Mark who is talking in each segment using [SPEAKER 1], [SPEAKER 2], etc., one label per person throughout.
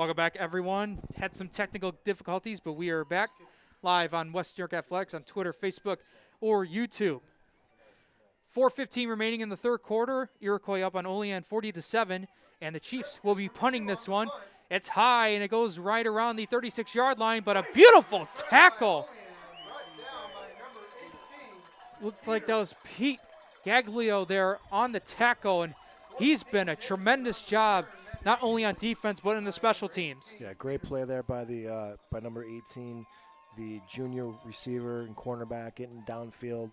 [SPEAKER 1] Welcome back, everyone. Had some technical difficulties, but we are back live on West New York Athletics on Twitter, Facebook, or YouTube. 4:15 remaining in the third quarter. Iroquois up on Olean 40-7, and the Chiefs will be punting this one. It's high, and it goes right around the 36-yard line, but a beautiful tackle. Looked like that was Pete Gaglio there on the tackle, and he's been a tremendous job, not only on defense, but in the special teams.
[SPEAKER 2] Yeah, great play there by the by number 18, the junior receiver and cornerback getting downfield,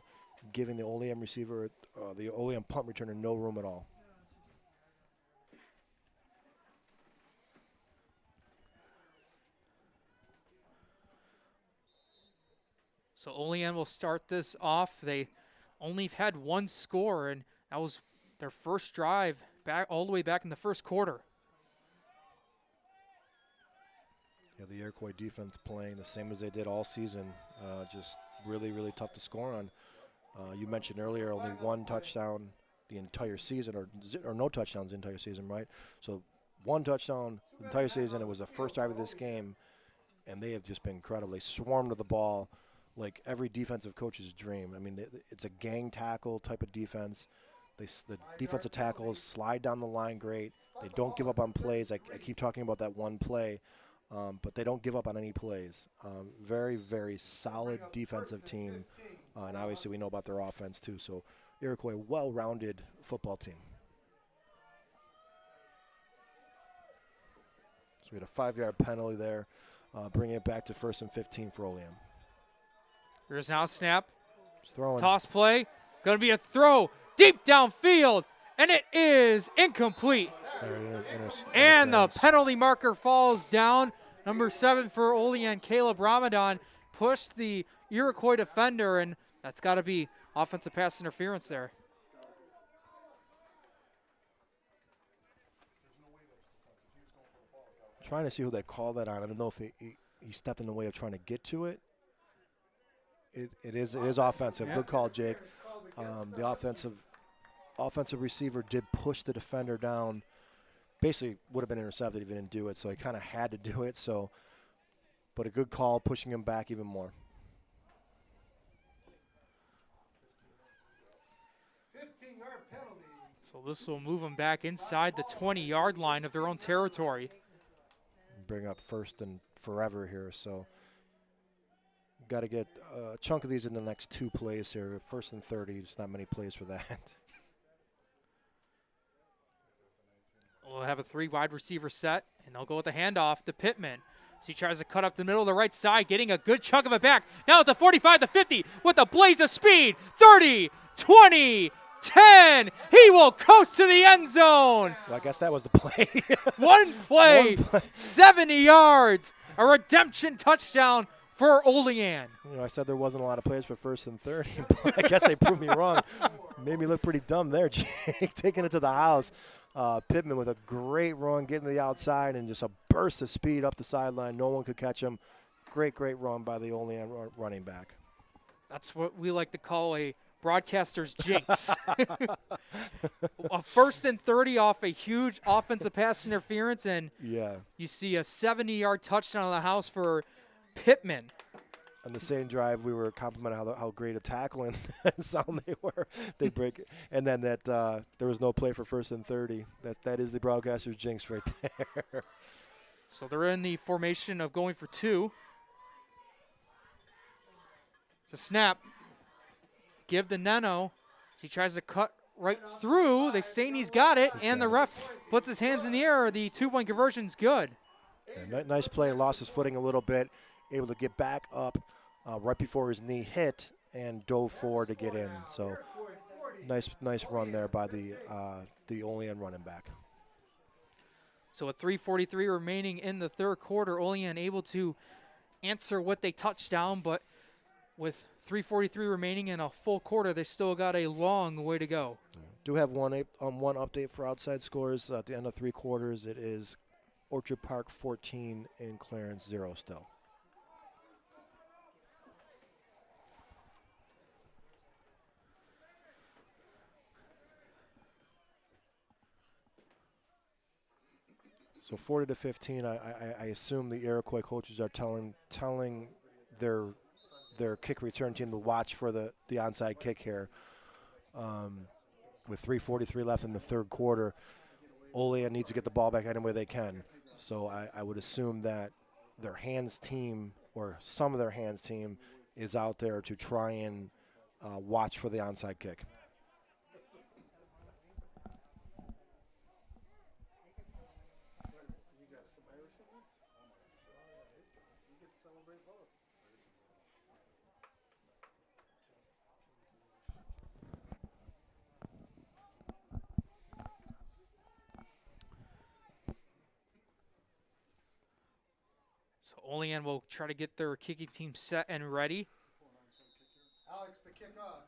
[SPEAKER 2] giving the Olean receiver, the Olean punt returner, no room at all.
[SPEAKER 1] So Olean will start this off. They only had one score, and that was their first drive back all the way back in the first quarter.
[SPEAKER 2] Yeah, the Iroquois defense playing the same as they did all season. Just really, really tough to score on. You mentioned earlier only one touchdown the entire season, or no touchdowns the entire season, right? So one touchdown the entire season. It was the first drive of this game, and they have just been incredible. They swarmed to the ball like every defensive coach's dream. I mean, it's a gang tackle type of defense. The defensive tackles slide down the line great. They don't give up on plays. I keep talking about that one play. But they don't give up on any plays. Very, very solid defensive team. And obviously we know about their offense too. So Iroquois, well-rounded football team. So we had a 5-yard penalty there, bringing it back to 1st and 15 for Olean.
[SPEAKER 1] Here's now snap.
[SPEAKER 2] Just throwing.
[SPEAKER 1] Toss play. Going to be a throw deep downfield. And it is incomplete. And the penalty marker falls down. Number 7 for Olean, Caleb Ramadan, pushed the Iroquois defender, and that's got to be offensive pass interference there.
[SPEAKER 2] Trying to see who they called that on. I don't know if he stepped in the way of trying to get to it. It is offensive. Yeah. Good call, Jake. The offensive receiver did push the defender down. Basically would have been intercepted if he didn't do it, so he kind of had to do it. So, but a good call, pushing him back even more.
[SPEAKER 3] 15-yard penalty.
[SPEAKER 1] So this will move them back inside the 20-yard line of their own territory.
[SPEAKER 2] Bring up 1st and forever here, so got to get a chunk of these in the next 2 plays here. 1st and 30, there's not many plays for that.
[SPEAKER 1] We'll have a 3 wide receiver set, and they'll go with the handoff to Pittman. So he tries to cut up the middle of the right side, getting a good chunk of it back. Now at the 45, the 50, with a blaze of speed. 30, 20, 10. He will coast to the end zone.
[SPEAKER 2] Well, I guess that was the play.
[SPEAKER 1] One play, 70 yards, a redemption touchdown for Olean.
[SPEAKER 2] You know, I said there wasn't a lot of plays for 1st and 30, but I guess they proved me wrong. Made me look pretty dumb there, Jake, taking it to the house. Pittman with a great run, getting to the outside, and just a burst of speed up the sideline. No one could catch him. Great run by the Olean running back.
[SPEAKER 1] That's what we like to call a broadcaster's jinx. A 1st and 30 off a huge offensive pass interference, and you see a 70-yard touchdown on the house for Pittman.
[SPEAKER 2] On the same drive, we were complimenting how great a tackle and sound they were. They break it. And then that there was no play for 1st and 30. That is the broadcaster's jinx right there.
[SPEAKER 1] So they're in the formation of going for 2. It's a snap. Give to Neno. So he tries to cut right through. They're saying he's got it, and the ref puts his hands in the air. The 2-point conversion's good.
[SPEAKER 2] Yeah, nice play. Lost his footing a little bit. Able to get back up right before his knee hit and dove forward to get in. So nice run there by the Olean running back.
[SPEAKER 1] So with 3:43 remaining in the third quarter, Olean able to answer what they touched down, but with 3:43 remaining in a full quarter, they still got a long way to go.
[SPEAKER 2] Do have one update for outside scores. At the end of 3 quarters, it is Orchard Park 14 and Clarence 0 still. So 40-15, I assume the Iroquois coaches are telling their kick return team to watch for the onside kick here. With 3:43 left in the third quarter, Olean needs to get the ball back any way they can. So I would assume that their hands team, or some of their hands team, is out there to try and watch for the onside kick.
[SPEAKER 1] So Olean will try to get their kicking team set and ready.
[SPEAKER 3] Alex, the kickoff.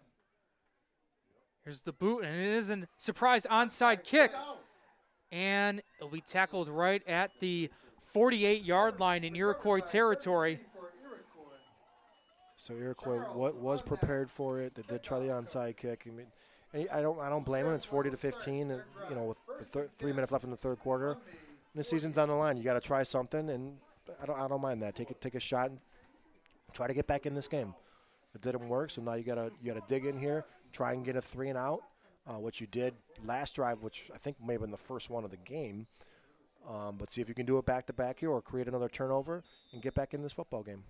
[SPEAKER 1] Here's the boot, and it is a surprise onside kick. And it'll be tackled right at the 48-yard line in Iroquois territory.
[SPEAKER 2] So Iroquois was prepared for it. They did try the onside kick. I mean, and I don't blame them. It's 40-15, and with 3 minutes left in the third quarter, and the season's on the line. You got to try something, and I don't mind that. Take a shot and try to get back in this game. It didn't work, so now you gotta dig in here, try and get a 3 and out, which you did last drive, which I think may have been the first one of the game. But see if you can do it back to back here, or create another turnover and get back in this football game.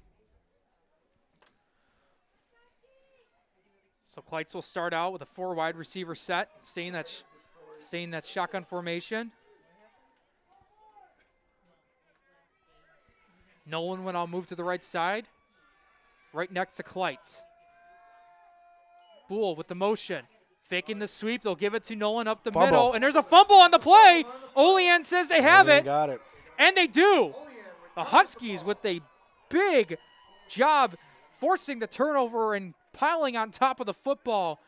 [SPEAKER 1] So Kleitz will start out with a 4 wide receiver set, staying that shotgun formation. Nolan will now move to the right side, right next to Kleitz. Boole with the motion, faking the sweep. They'll give it to Nolan up the middle, and there's a fumble on the play. Olean says they have it,
[SPEAKER 2] got it,
[SPEAKER 1] and they do. The Huskies with a big job forcing the turnover and piling on top of the football,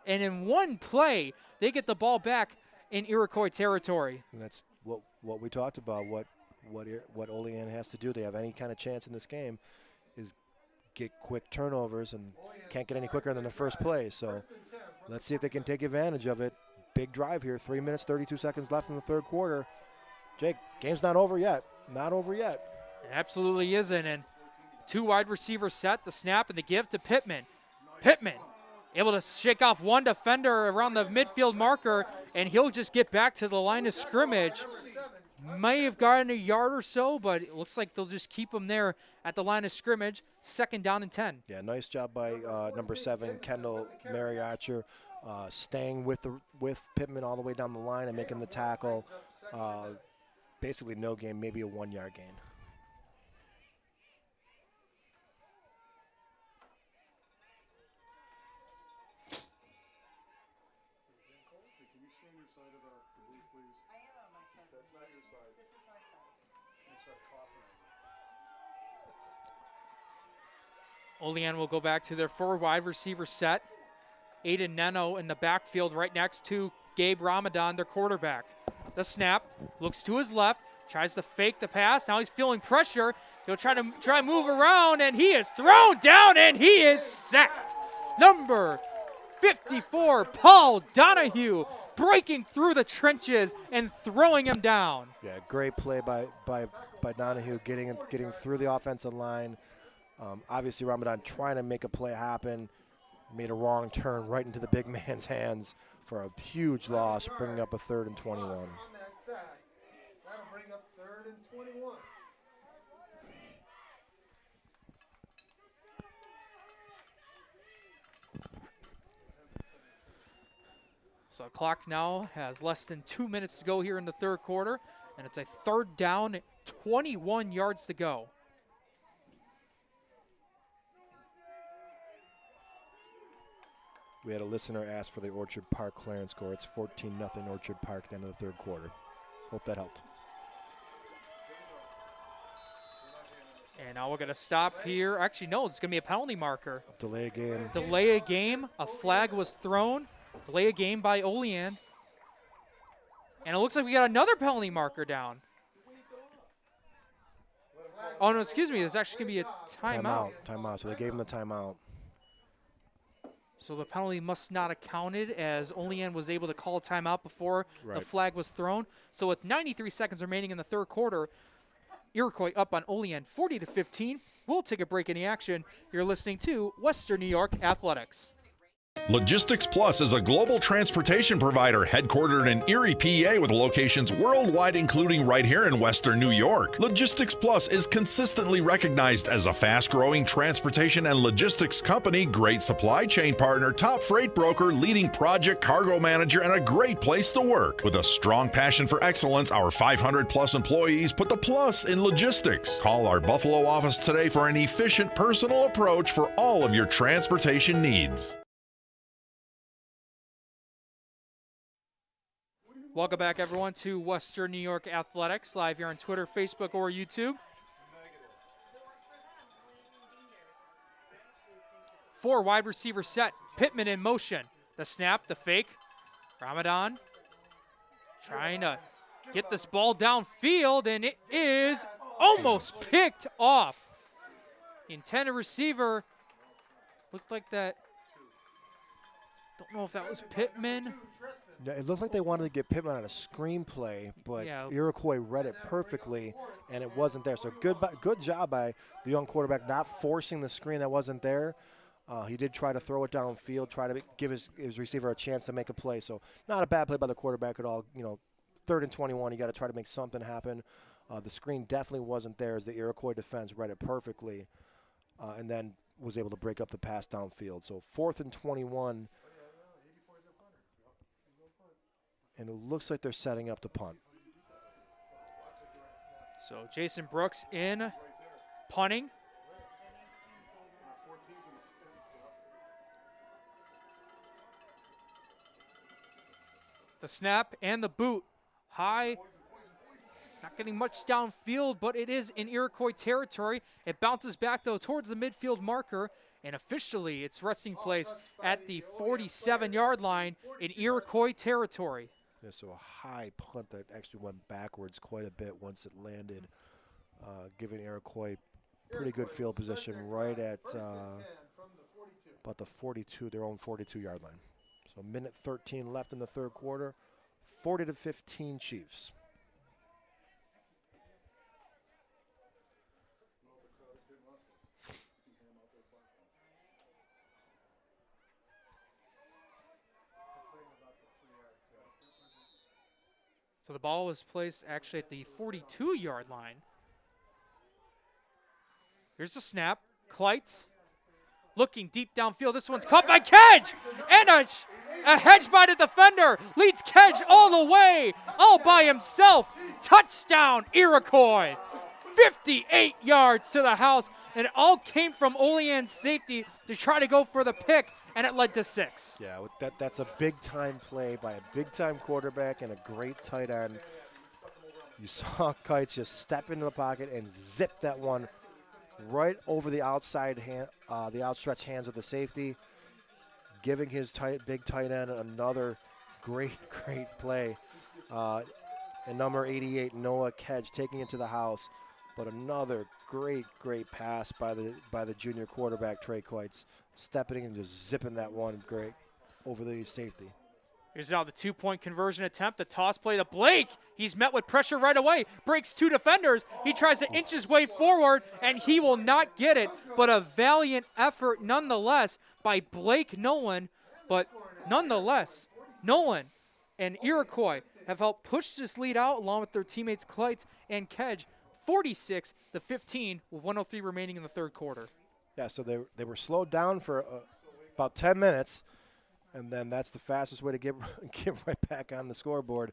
[SPEAKER 1] and in one play, they get the ball back in Iroquois territory.
[SPEAKER 2] And that's what we talked about. What Olean has to do to have any kind of chance in this game is get quick turnovers, and can't get any quicker than the first play. So let's see if they can take advantage of it. Big drive here, 3 minutes, 32 seconds left in the third quarter. Jake, game's not over yet. Not over yet.
[SPEAKER 1] It absolutely isn't, and 2 wide receiver set, the snap and the give to Pittman. Pittman able to shake off one defender around the midfield marker, and he'll just get back to the line of scrimmage. May have gotten a yard or so, but it looks like they'll just keep him there at the line of scrimmage. 2nd down and 10.
[SPEAKER 2] Yeah, nice job by number 7, Kendall Mariacher, staying with Pittman all the way down the line and making the tackle. Basically no gain, maybe a 1-yard gain.
[SPEAKER 1] Olean will go back to their 4 wide receiver set. Aiden Neno in the backfield right next to Gabe Ramadan, their quarterback. The snap, looks to his left, tries to fake the pass. Now he's feeling pressure. He'll try to move around, and he is thrown down, and he is sacked. Number 54, Paul Donahue, breaking through the trenches and throwing him down.
[SPEAKER 2] Yeah, great play by Donahue, getting through the offensive line. Obviously, Ramadan trying to make a play happen, made a wrong turn right into the big man's hands for a huge loss, bringing up a 3rd and 21.
[SPEAKER 3] On that sack. That'll bring up 3rd and 21.
[SPEAKER 1] So the clock now has less than 2 minutes to go here in the third quarter, and it's a 3rd down, 21 yards to go.
[SPEAKER 2] We had a listener ask for the Orchard Park clearance score. It's 14-0 Orchard Park at the end of the third quarter. Hope that helped.
[SPEAKER 1] And now we're going to stop here. Actually, no, it's going to be a penalty marker.
[SPEAKER 2] Delay a game.
[SPEAKER 1] Delay a game. A flag was thrown. Delay a game by Olean. And it looks like we got another penalty marker down. Oh, no, excuse me. There's actually going to be a timeout.
[SPEAKER 2] Timeout. So they gave him the timeout.
[SPEAKER 1] So the penalty must not have counted, as Olean was able to call a timeout before the flag was thrown. So with 93 seconds remaining in the third quarter, Iroquois up on Olean 40-15. We'll take a break in the action. You're listening to Western New York Athletics.
[SPEAKER 4] Logistics Plus is a global transportation provider headquartered in Erie, PA, with locations worldwide, including right here in Western New York. Logistics Plus is consistently recognized as a fast-growing transportation and logistics company, great supply chain partner, top freight broker, leading project cargo manager, and a great place to work. With a strong passion for excellence, our 500-plus employees put the plus in logistics. Call our Buffalo office today for an efficient, personal approach for all of your transportation needs.
[SPEAKER 1] Welcome back, everyone, to Western New York Athletics, live here on Twitter, Facebook, or YouTube. 4 wide receiver set. Pittman in motion. The snap, the fake. Ramadan trying to get this ball downfield, and it is almost picked off. The intended receiver looked like that. Don't know if that was Pittman.
[SPEAKER 2] Yeah, it looked like they wanted to get Pittman on a screenplay, but Iroquois read it perfectly, and it wasn't there. So good job by the young quarterback not forcing the screen that wasn't there. He did try to throw it downfield, try to give his receiver a chance to make a play. So not a bad play by the quarterback at all. 3rd and 21, you got to try to make something happen. The screen definitely wasn't there, as the Iroquois defense read it perfectly, and then was able to break up the pass downfield. So 4th and 21. And it looks like they're setting up the punt.
[SPEAKER 1] So Jason Brooks in punting. The snap and the boot. High. Not getting much downfield, but it is in Iroquois territory. It bounces back, though, towards the midfield marker. And officially, it's resting place at the 47-yard line in Iroquois territory.
[SPEAKER 2] Yeah, so a high punt that actually went backwards quite a bit once it landed, giving Iroquois pretty good field position right at about the 42, their own 42-yard line. So minute 13 left in the third quarter, 40-15 Chiefs.
[SPEAKER 1] So the ball was placed actually at the 42-yard line. Here's the snap. Kleitz looking deep downfield. This one's caught by Kedge! And a hedge by the defender. Leads Kedge all the way, all by himself. Touchdown, Iroquois. 58 yards to the house. And it all came from Olean's safety to try to go for the pick, and it led to 6.
[SPEAKER 2] Yeah, that's a big-time play by a big-time quarterback and a great tight end. You saw Kites just step into the pocket and zip that one right over the outside hand, the outstretched hands of the safety, giving his big tight end another great play. And number 88, Noah Kedge, taking it to the house. But another great pass by the junior quarterback, Trey Coitz, stepping in and just zipping that one great over the safety.
[SPEAKER 1] Here's now the 2-point conversion attempt, the toss play to Blake. He's met with pressure right away, breaks 2 defenders. He tries to inch his way forward, and he will not get it. But a valiant effort nonetheless by Blake Nolan. But nonetheless, Nolan and Iroquois have helped push this lead out along with their teammates Kleitz and Kedge. 46-15 with 1:03 remaining in the third quarter.
[SPEAKER 2] Yeah, so they were slowed down for about 10 minutes, and then that's the fastest way to get right back on the scoreboard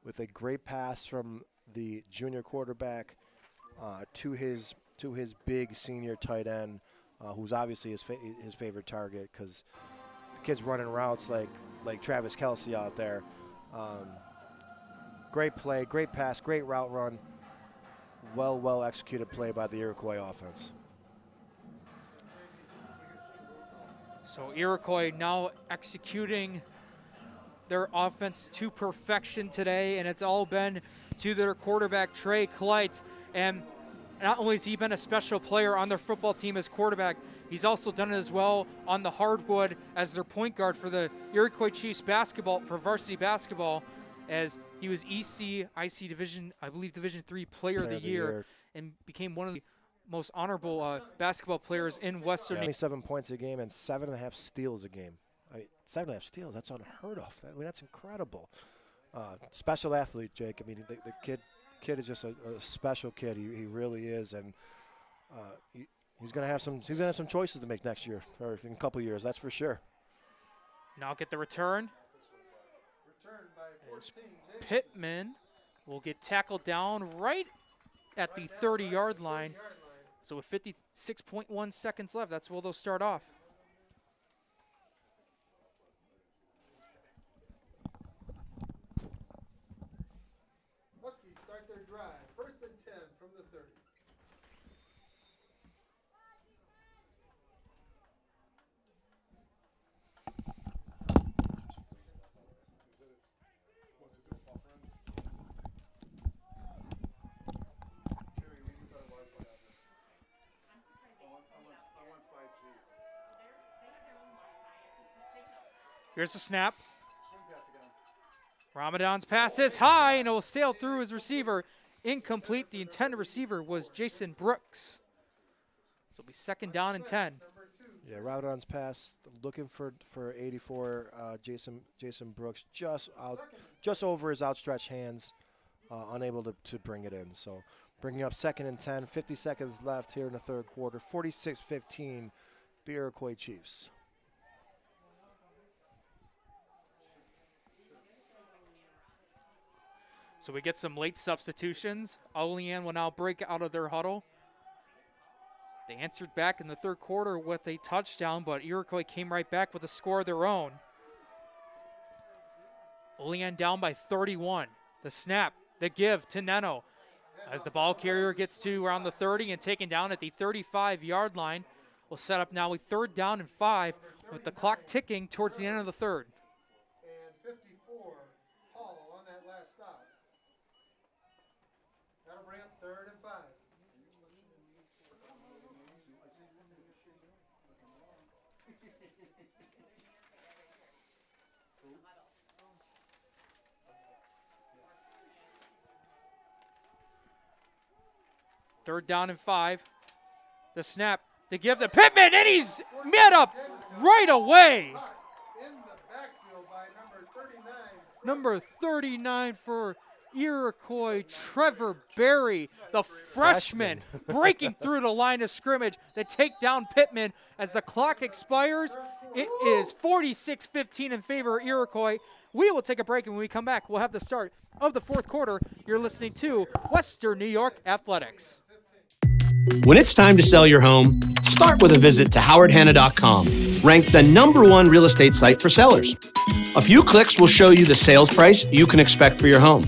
[SPEAKER 2] with a great pass from the junior quarterback to his big senior tight end, who's obviously his favorite target because the kid's running routes like Travis Kelce out there. Great play, great pass, great route run. Well executed play by the Iroquois offense.
[SPEAKER 1] So Iroquois now executing their offense to perfection today, and it's all been to their quarterback, Trey Kleitz. And not only has he been a special player on their football team as quarterback, He's also done it as well on the hardwood as their point guard for the Iroquois Chiefs basketball, for varsity basketball, as he was IC Division, I believe Division III Player of the Year, and became one of the most honorable basketball players in Western.
[SPEAKER 2] 27 points a game and 7.5 steals a game. 7.5 steals, that's unheard of. That's incredible. Special athlete, Jake. I mean, the kid is just a special kid. He really is, and he's gonna have some choices to make next year or in a couple years. That's for sure.
[SPEAKER 1] Now get the return. Pittman will get tackled down right at the 30-yard line. So with 56.1 seconds left, that's where they'll start off.
[SPEAKER 3] Huskies start their drive. 1st and 10 from the 30.
[SPEAKER 1] Here's the snap. Ramadan's pass is high, and it will sail through his receiver. Incomplete. The intended receiver was Jason Brooks. So it'll be 2nd down and 10.
[SPEAKER 2] Yeah, Ramadan's pass, looking for 84. Jason Brooks just over his outstretched hands, unable to bring it in. So bringing up 2nd and 10, 50 seconds left here in the third quarter. 46-15, the Iroquois Chiefs.
[SPEAKER 1] So we get some late substitutions. Olean will now break out of their huddle. They answered back in the third quarter with a touchdown, but Iroquois came right back with a score of their own. Olean down by 31. The snap, the give to Neno. As the ball carrier gets to around the 30 and taken down at the 35-yard line. We'll set up now a 3rd down and 5 with the clock ticking towards the end of the third.
[SPEAKER 3] And 54, Hall on that last stop. That'll bring up 3rd and 5.
[SPEAKER 1] Third down and 5. The snap, the give to Pittman, and he's met up right away.
[SPEAKER 3] In the backfield by number 39.
[SPEAKER 1] Number 39 for Iroquois, Trevor Berry, the freshman, breaking through the line of scrimmage to take down Pittman. As the clock expires, it is 46-15 in favor of Iroquois. We will take a break, and when we come back, we'll have the start of the fourth quarter. You're listening to Western New York Athletics.
[SPEAKER 5] When it's time to sell your home, start with a visit to howardhanna.com, ranked the #1 real estate site for sellers. A few clicks will show you the sales price you can expect for your home.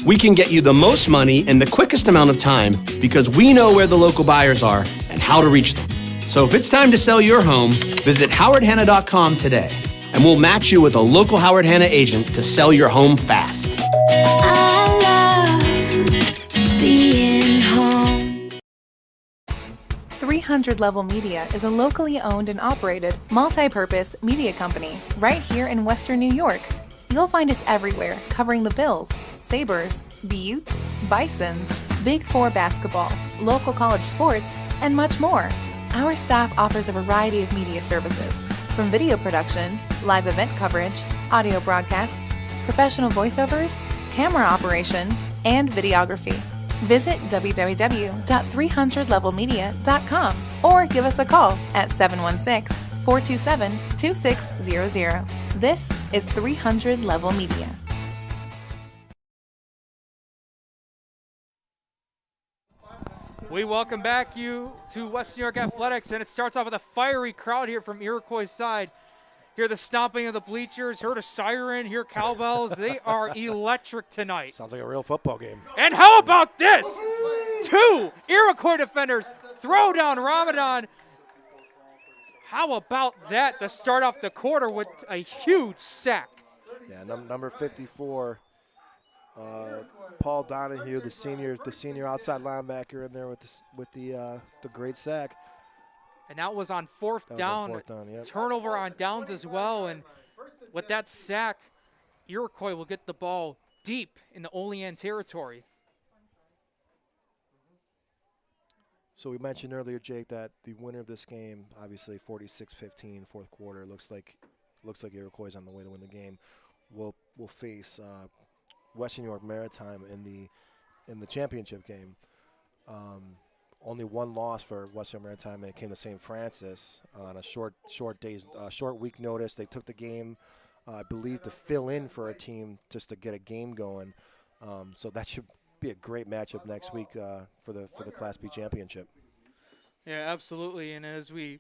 [SPEAKER 5] We can get you the most money in the quickest amount of time because we know where the local buyers are and how to reach them. So if it's time to sell your home, visit howardhanna.com today, and we'll match you with a local Howard Hanna agent to sell your home fast.
[SPEAKER 6] I love being home. 300 Level Media is a locally owned and operated multi-purpose media company right here in Western New York. You'll find us everywhere, covering the Bills, Sabres, Buttes, Bisons, Big Four basketball, local college sports, and much more. Our staff offers a variety of media services, from video production, live event coverage, audio broadcasts, professional voiceovers, camera operation, and videography. Visit www.300levelmedia.com or give us a call at 716-427-2600. This is 300 Level Media.
[SPEAKER 1] We welcome back you to West New York Athletics, and it starts off with a fiery crowd here from Iroquois' side. Hear the stomping of the bleachers, heard a siren, hear cowbells. They are electric tonight.
[SPEAKER 2] Sounds like a real football game.
[SPEAKER 1] And how about this? 2 Iroquois defenders throw down Ramadan. How about that to start off the quarter with a huge sack?
[SPEAKER 2] Yeah, number 54, Paul Donahue, the senior outside linebacker in there with the great sack.
[SPEAKER 1] And that was on fourth
[SPEAKER 2] That was
[SPEAKER 1] down.
[SPEAKER 2] on fourth down, yep.
[SPEAKER 1] Turnover on downs as well. And with that sack, Iroquois will get the ball deep in the Olean territory.
[SPEAKER 2] So we mentioned earlier, Jake, that the winner of this game, obviously 46-15, fourth quarter, looks like Iroquois is on the way to win the game. Will face Western New York Maritime in the championship game. Only one loss for Western Maritime, and it came to St. Francis on a short week notice. They took the game, I believe, to fill in for a team just to get a game going. So that should be a great matchup next week for the Class B championship.
[SPEAKER 1] Yeah, absolutely. And as we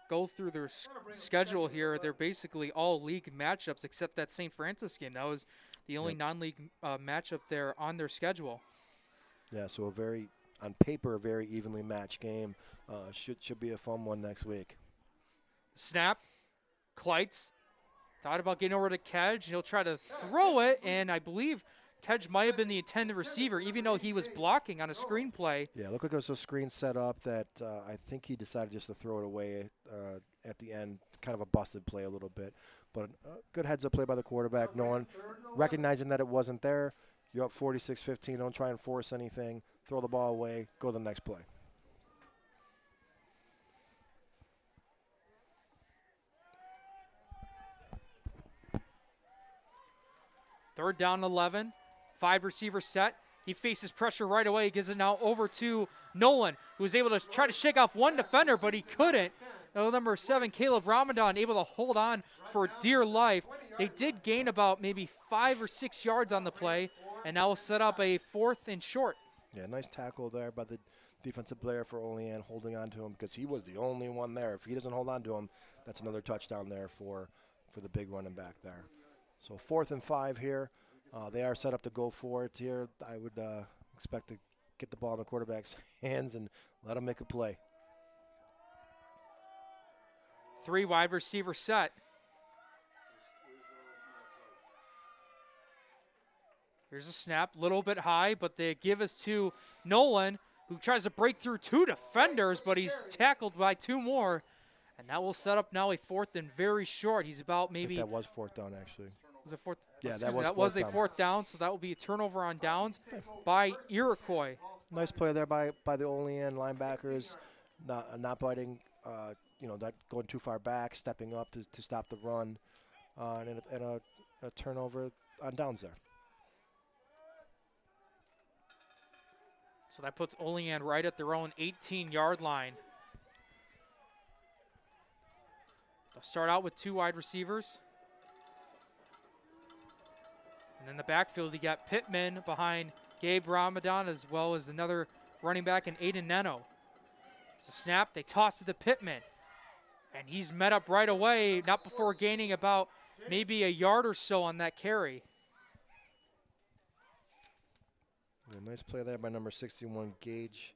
[SPEAKER 1] go through their schedule here, they're basically all league matchups except that St. Francis game. That was the only non-league matchup there on their schedule.
[SPEAKER 2] Yeah, so on paper, a very evenly matched game. Should be a fun one next week.
[SPEAKER 1] Snap, Kleitz thought about getting over to Kedge. He'll try to throw it, and I believe Kedge might have been the intended receiver, even though he was blocking on a screenplay.
[SPEAKER 2] Yeah, look like it was a screen set up that I think he decided just to throw it away at the end. Kind of a busted play a little bit. But good heads-up play by the quarterback. Recognizing that it wasn't there. You're up 46-15. Don't try and force anything. Throw the ball away. Go to the next play.
[SPEAKER 1] Third down 11. 5 receiver set. He faces pressure right away. He gives it now over to Nolan, who was able to try to shake off one defender, but he couldn't. Number 7, Caleb Ramadan, able to hold on for dear life. They did gain about maybe 5 or 6 yards on the play, and now will set up a 4th and short.
[SPEAKER 2] Yeah, nice tackle there by the defensive player for Olean, holding on to him because he was the only one there. If he doesn't hold on to him, that's another touchdown there for the big running back there. So 4th and 5 here. They are set up to go for it here. I would expect to get the ball in the quarterback's hands and let him make a play.
[SPEAKER 1] 3 wide receiver set. Here's a snap, a little bit high, but they give us to Nolan, who tries to break through 2 defenders, but he's tackled by 2 more. And that will set up now a 4th and very short. He's about maybe.
[SPEAKER 2] I think that was 4th down, actually.
[SPEAKER 1] Was it 4th?
[SPEAKER 2] Yeah,
[SPEAKER 1] that was a 4th down, so that will be a turnover on downs by Iroquois.
[SPEAKER 2] Nice play there by the Olean linebackers, not biting, not going too far back, stepping up to stop the run, and a turnover on downs there.
[SPEAKER 1] So that puts Olean right at their own 18-yard line. They'll start out with 2 wide receivers. And in the backfield, you got Pittman behind Gabe Ramadan, as well as another running back in Aiden Neno. It's a snap. They toss it to Pittman. And he's met up right away, not before gaining about maybe a yard or so on that carry.
[SPEAKER 2] Yeah, nice play there by number 61, Gage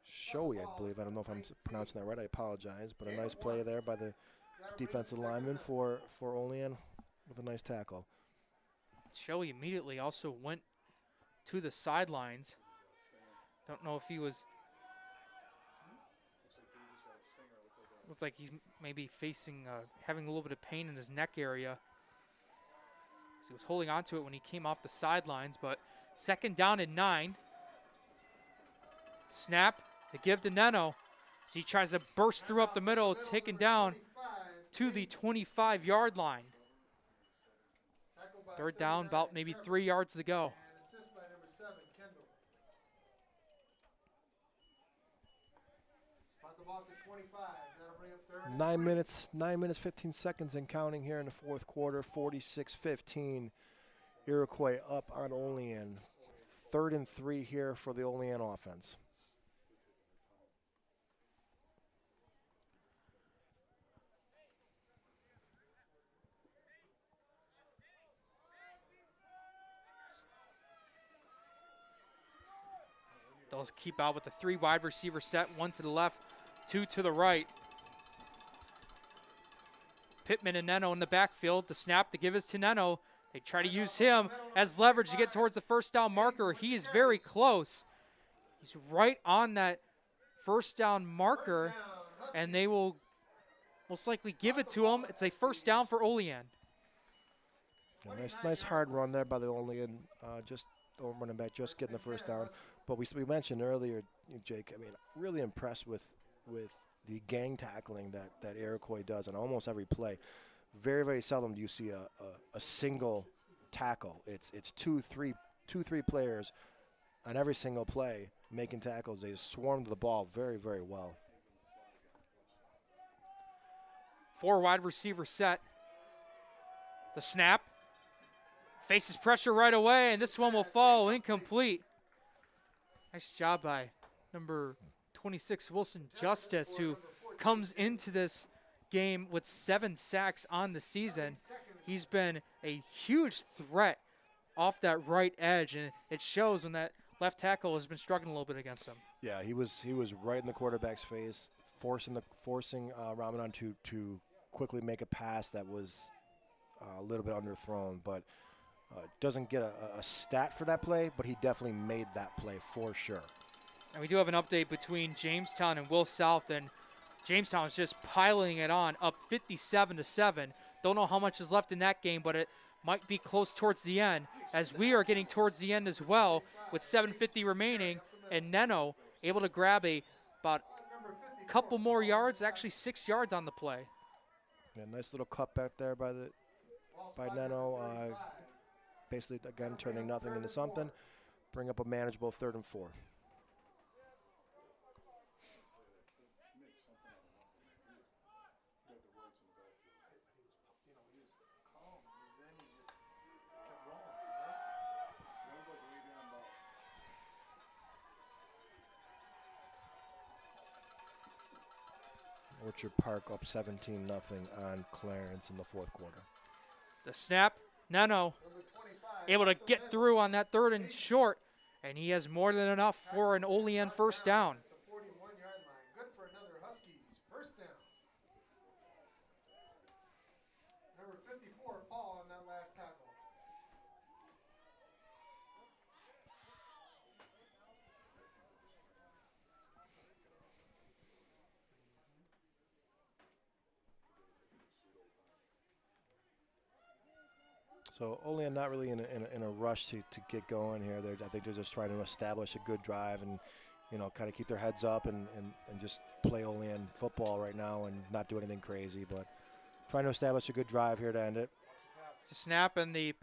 [SPEAKER 2] Shoei, I believe. I don't know if I'm pronouncing that right. I apologize. But a nice play there by the defensive lineman for Olean with a nice tackle.
[SPEAKER 1] Shoei immediately also went to the sidelines. Don't know if he was. Looks like he's maybe facing, having a little bit of pain in his neck area. So he was holding on to it when he came off the sidelines, but 2nd down and 9. Snap, they give to Neno. So he tries to burst through up the middle, taken down to the 25-yard line. 3rd down, about maybe 3 yards to go.
[SPEAKER 2] 9 minutes, 15 seconds and counting here in the 4th quarter, 46-15. Iroquois up on Olean. 3rd and 3 here for the Olean offense.
[SPEAKER 1] They'll keep out with the 3 wide receiver set, 1 to the left, 2 to the right. Pittman and Neno in the backfield. The snap to give is to Neno. They try to use him as leverage to get towards the 1st down marker. He is very close. He's right on that first down marker, and they will most likely give it to him. It's a first down for Olean.
[SPEAKER 2] Nice hard run there by the Olean, just running back, just getting the first down. But we mentioned earlier, Jake, I mean, really impressed with the gang tackling that Iroquois does on almost every play. Very, very seldom do you see a single tackle. It's two, three players on every single play making tackles. They swarm to the ball very, very well.
[SPEAKER 1] 4 wide receiver set. The snap. Faces pressure right away, and this one will fall incomplete. Nice job by number 26, Wilson Justice, who comes into this game with 7 sacks on the season. He's been a huge threat off that right edge, and it shows when that left tackle has been struggling a little bit against him.
[SPEAKER 2] Yeah, he was right in the quarterback's face, forcing Ramadan to quickly make a pass that was a little bit underthrown, but doesn't get a stat for that play, but he definitely made that play for sure.
[SPEAKER 1] And we do have an update between Jamestown and Will South, and Jamestown is just piling it on, up 57-7. Don't know how much is left in that game, but it might be close towards the end, as we are getting towards the end as well with 7:50 remaining, and Neno able to grab about a couple more yards, actually 6 yards on the play.
[SPEAKER 2] Yeah, nice little cut back there by Neno. Basically, again, turning nothing into something. Bring up a manageable 3rd and 4. Orchard Park up 17-0 on Clarence in the 4th quarter.
[SPEAKER 1] The snap, Neno able to get through on that 3rd and short, and he has more than enough for an Olean first down.
[SPEAKER 3] The 41-yard line. Good for another Huskies. First down. Number 54, Paul, on that last tackle.
[SPEAKER 2] So Olean not really in a rush to get going here. I think they're just trying to establish a good drive and, kind of keep their heads up and just play Olean football right now and not do anything crazy. But trying to establish a good drive here to end it.
[SPEAKER 1] The snap and the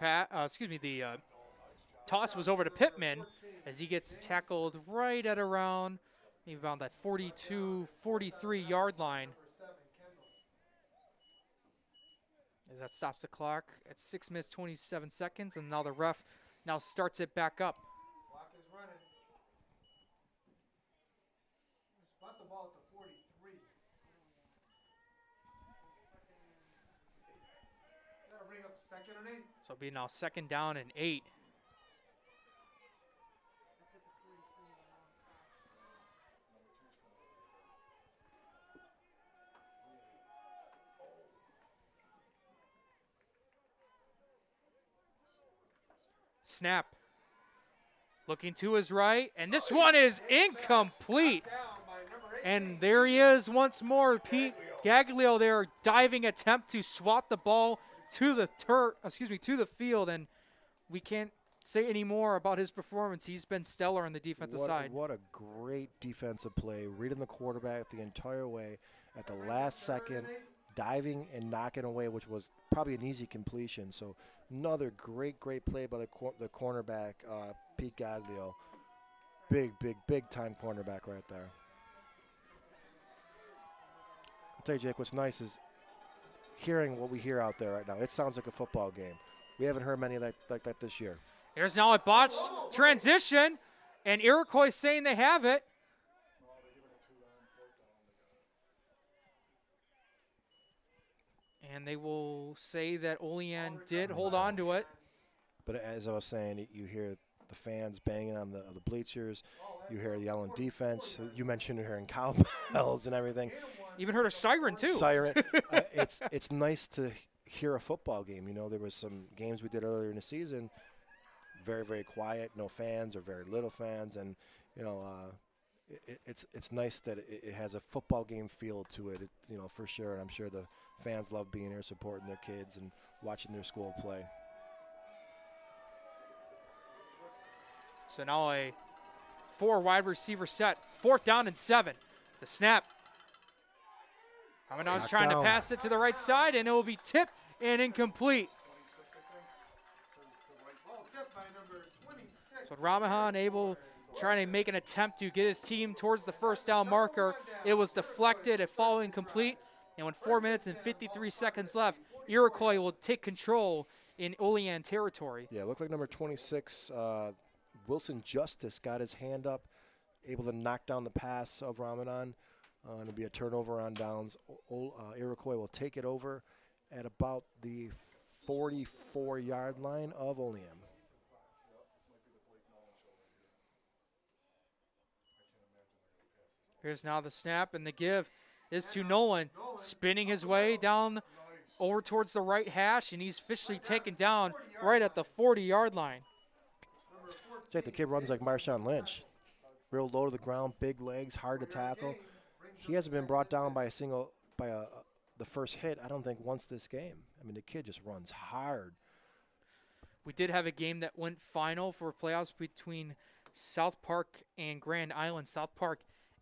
[SPEAKER 1] toss was over to Pittman as he gets tackled right at around maybe about that 42, 43-yard line. As that stops the clock at 6 minutes, 27 seconds, and now the ref now starts it back up.
[SPEAKER 3] Clock is running. Spot the ball at the 43. That'll bring up 2nd and 8.
[SPEAKER 1] So it'll be now 2nd down and 8. Snap. Looking to his right, and this one is incomplete. And there he is once more. Pete Gaglio there, diving attempt to swat the ball to the field, and we can't say any more about his performance. He's been stellar on the defensive side.
[SPEAKER 2] What a great defensive play, reading the quarterback the entire way at the last second, diving and knocking away, which was probably an easy completion. So another great play by the cornerback, Pete Gaglio. Big time cornerback right there. I'll tell you, Jake, what's nice is hearing what we hear out there right now. It sounds like a football game. We haven't heard many like that this year.
[SPEAKER 1] There's now a botched transition, and Iroquois saying they have it. And they will say that Olean did hold on to it.
[SPEAKER 2] But as I was saying, you hear the fans banging on the bleachers. You hear yelling defense. You mentioned hearing cowbells and everything.
[SPEAKER 1] Even heard a siren, too.
[SPEAKER 2] Siren. It's nice to hear a football game. You know, there was some games we did earlier in the season, very quiet, no fans or very little fans. And, it's nice that it has a football game feel to it, for sure. And I'm sure the fans love being here, supporting their kids and watching their school play.
[SPEAKER 1] So now a 4 wide receiver set. 4th down and 7. The snap. Ramadan's trying to pass it to the right side, and it will be tipped and incomplete. So Ramadan able trying to make an attempt to get his team towards the 1st down marker. It was deflected and fall incomplete. And with 4 minutes and 53 seconds left, Iroquois will take control in Olean territory.
[SPEAKER 2] Yeah, looked like number 26, Wilson Justice, got his hand up, able to knock down the pass of Ramadan. It'll be a turnover on downs. Iroquois will take it over at about the 44-yard line of Olean.
[SPEAKER 1] Here's now the snap, and the give is to Nolan, spinning his way down over towards the right hash, and he's officially taken down right at the 40-yard line.
[SPEAKER 2] It's like the kid runs like Marshawn Lynch. Real low to the ground, big legs, hard to tackle. He hasn't been brought down by the first hit, I don't think, once this game. I mean, the kid just runs hard.
[SPEAKER 1] We did have a game that went final for playoffs between South Park and Grand Island. South Park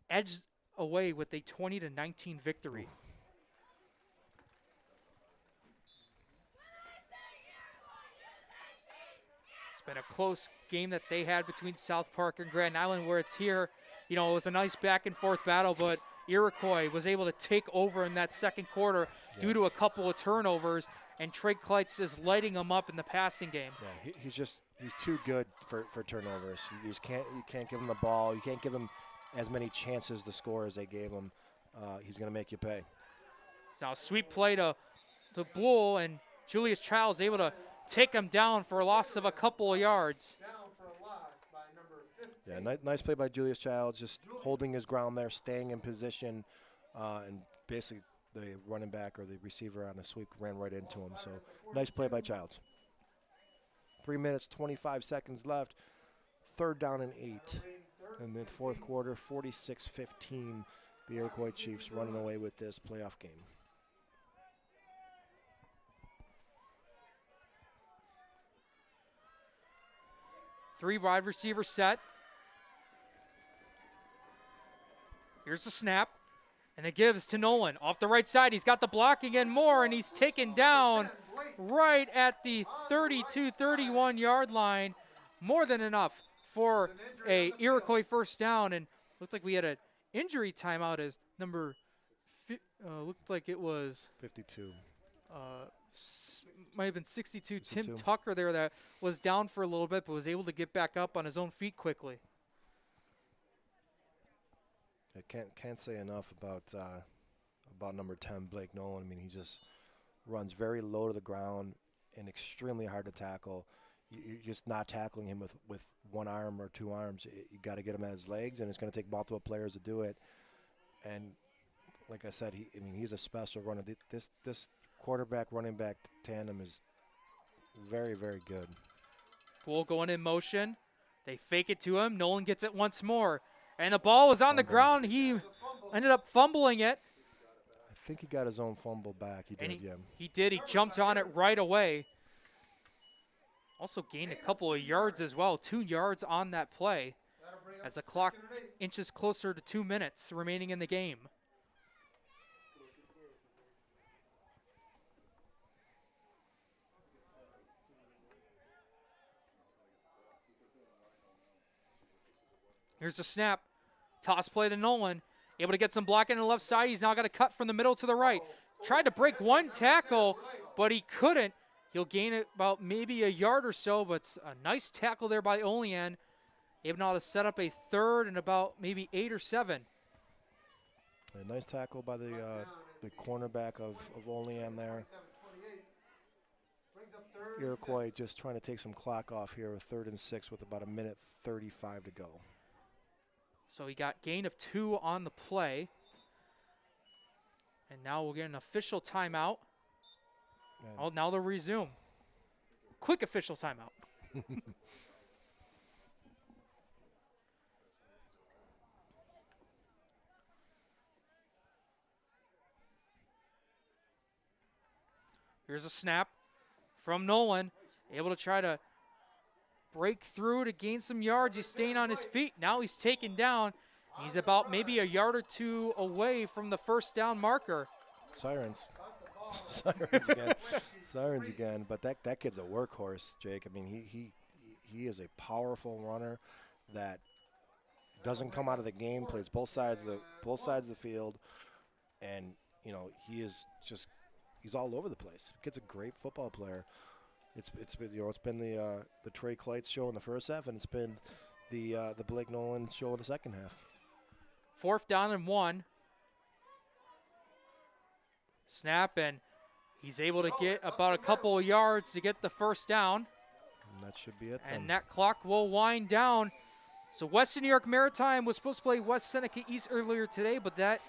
[SPEAKER 1] edged away with a 20-19 victory. It's been a close game that they had between South Park and Grand Island, where it's here. It was a nice back and forth battle, but Iroquois was able to take over in that second quarter due to a couple of turnovers, and Trey Kleitz is lighting them up in the passing game.
[SPEAKER 2] Yeah, he's too good for turnovers. You can't give him the ball. You can't give him as many chances to score as they gave him. He's going to make you pay.
[SPEAKER 1] It's now a sweep play to Bull, and Julius Childs able to take him down for a loss of a couple of yards.
[SPEAKER 2] Yeah, nice play by Julius Childs, just holding his ground there, staying in position, and basically the running back or the receiver on a sweep ran right into him. So nice play by Childs. 3 minutes, 25 seconds left. 3rd down and 8. In the 4th quarter, 46-15, the Iroquois Chiefs running away with this playoff game.
[SPEAKER 1] Three wide receiver set. Here's the snap, and it gives to Nolan. Off the right side, he's got the blocking and more, and he's taken down right at the 32-31 yard line. More than enough for a Iroquois 1st down, and looked like we had an injury timeout as number, looked like it was
[SPEAKER 2] 52.
[SPEAKER 1] Might have been 62.
[SPEAKER 2] 62.
[SPEAKER 1] Tim Tucker there that was down for a little bit, but was able to get back up on his own feet quickly.
[SPEAKER 2] I can't say enough about number 10, Blake Nolan. I mean, he just runs very low to the ground and extremely hard to tackle. You're just not tackling him with one arm or two arms. You got to get him at his legs, and it's going to take multiple players to do it. And like I said, he's a special runner. This quarterback running back tandem is very, very good.
[SPEAKER 1] Bull going in motion. They fake it to him. Nolan gets it once more. And the ball was on the ground. He ended up fumbling it.
[SPEAKER 2] I think he got his own fumble back. He did, yeah.
[SPEAKER 1] He did. He jumped on it right away. Also gained a couple of yards as well. 2 yards on that play as the clock inches closer to 2 minutes remaining in the game. Here's the snap. Toss play to Nolan. Able to get some blocking on the left side. He's now got to cut from the middle to the right. Tried to break one tackle, but he couldn't. He'll gain it about maybe a yard or so, but it's a nice tackle there by Olean. Able now to set up a 3rd and about maybe 8 or 7.
[SPEAKER 2] A nice tackle by the cornerback of Olean there. Iroquois just trying to take some clock off here with 3rd and 6 with about 1:35 to go.
[SPEAKER 1] So he got gain of 2 on the play. And now we'll get an official timeout. Oh, now they'll resume. Quick official timeout. Here's a snap from Nolan, able to try to break through to gain some yards. He's staying on his feet. Now he's taken down. He's about maybe a yard or two away from the first down marker.
[SPEAKER 2] Sirens. Sirens again. Sirens again. But that kid's a workhorse, Jake. I mean, he is a powerful runner that doesn't come out of the game, plays both sides of the field, and he's all over the place. Kid's a great football player. It's been the Trey Kleitz show in the first half, and it's been the Blake Nolan show in the second half.
[SPEAKER 1] 4th down and 1. Snap, and he's able to get about a couple of yards to get the first down.
[SPEAKER 2] And that should be it.
[SPEAKER 1] And that clock will wind down. So Western New York Maritime was supposed to play West Seneca East earlier today, but that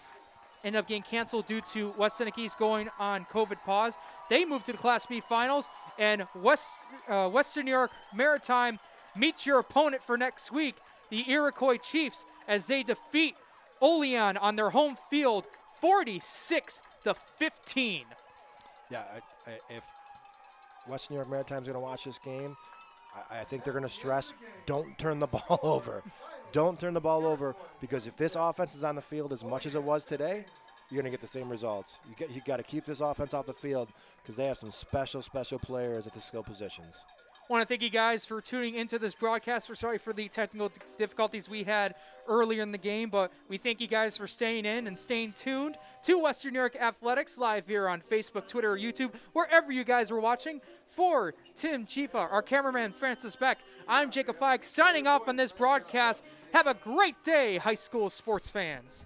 [SPEAKER 1] ended up getting canceled due to West Seneca East going on COVID pause. They moved to the Class B finals, and Western New York Maritime meets your opponent for next week, the Iroquois Chiefs, as they defeat Olean on their home field 46-15.
[SPEAKER 2] Yeah, if Western New York Maritime's going to watch this game, I think they're going to stress, don't turn the ball over. Don't turn the ball over, because if this offense is on the field as much as it was today, you're going to get the same results. You got to keep this offense off the field because they have some special players at the skill positions.
[SPEAKER 1] I want to thank you guys for tuning into this broadcast. We're sorry for the technical difficulties we had earlier in the game, but we thank you guys for staying in and staying tuned to Western New York Athletics live here on Facebook, Twitter, or YouTube, wherever you guys were watching. For Tim Chifa, our cameraman Francis Beck, I'm Jacob Feig signing off on this broadcast. Have a great day, high school sports fans.